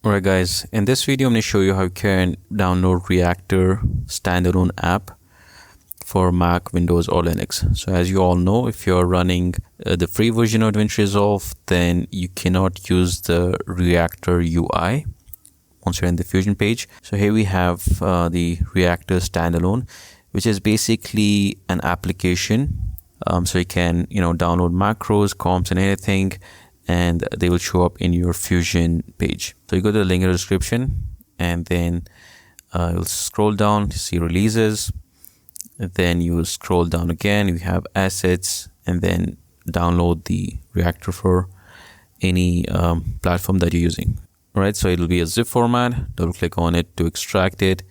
Alright guys, in this video I'm going to show you how you can download Reactor standalone app for Mac, Windows or Linux. So as you all know, if you're running the free version of DaVinci Resolve, then you cannot use the Reactor UI once you're in the Fusion page. So here we have the Reactor standalone, which is basically an application. So you can download macros, comps and anything, and they will show up in your Fusion page. So you go to the link in the description, and then you'll scroll down to see releases. Then you will scroll down again, you have assets, and then download the Reactor for any platform that you're using. All right, so it'll be a zip format. Double click on it to extract it.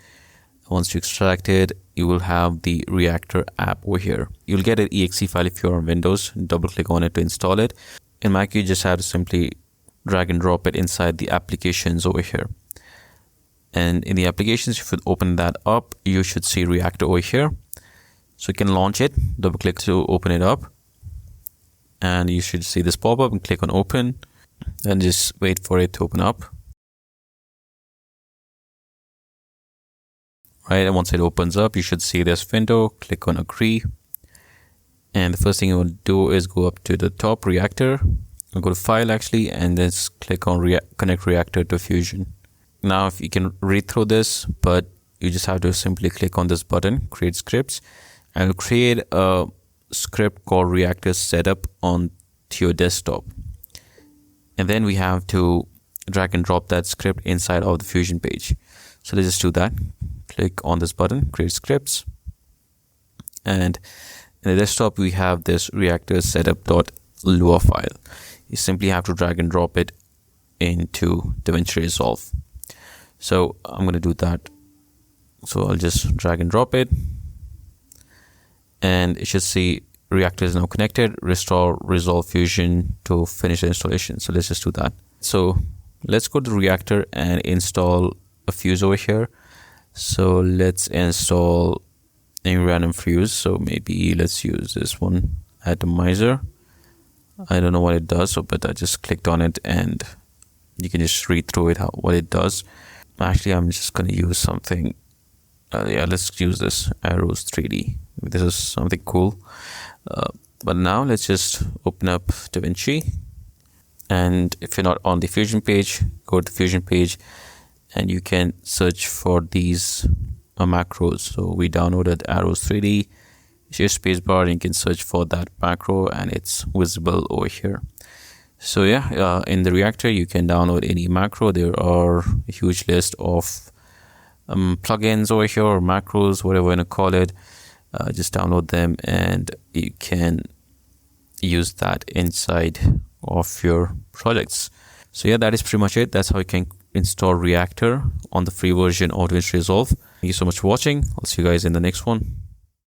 Once you extract it, you will have the Reactor app over here. You'll get an exe file if you're on Windows. Double click on it to install it. In Mac, you just have to simply drag and drop it inside the applications over here. And in the applications, if you open that up, you should see Reactor over here. So you can launch it, double click to open it up. And you should see this pop up and click on open. And just wait for it to open up. Right, and once it opens up, you should see this window, click on agree. And the first thing you will do is go up to the top Reactor, go to file actually, and then click on connect Reactor to Fusion. Now if you can read through this, but you just have to simply click on this button, create scripts, and create a script called Reactor setup on to your desktop. And then we have to drag and drop that script inside of the Fusion page. So let's just do that. Click on this button, create scripts, and in the desktop, we have this Reactor setup.lua file. You simply have to drag and drop it into DaVinci Resolve. So I'm going to do that. So I'll just drag and drop it. And it should see Reactor is now connected. Restore Resolve Fusion to finish the installation. So let's just do that. So let's go to Reactor and install a fuse over here. So let's install a random fuse. So maybe let's use this one, atomizer. I don't know what it does, but I just clicked on it and you can just read through it what it does. Actually, I'm just going to use something. Yeah, let's use this arrows 3D. This is something cool. But now let's just open up DaVinci. And if you're not on the Fusion page, go to the Fusion page and you can search for these macros. So we downloaded arrows 3D. Use spacebar and you can search for that macro, and it's visible over here. So yeah, in the Reactor you can download any macro. There are a huge list of plugins over here, or macros, whatever you want to call it. Just download them and you can use that inside of your projects. So yeah, that is pretty much it. That's how you can install Reactor on the free version of DaVinci Resolve. Thank you so much for watching. I'll see you guys in the next one.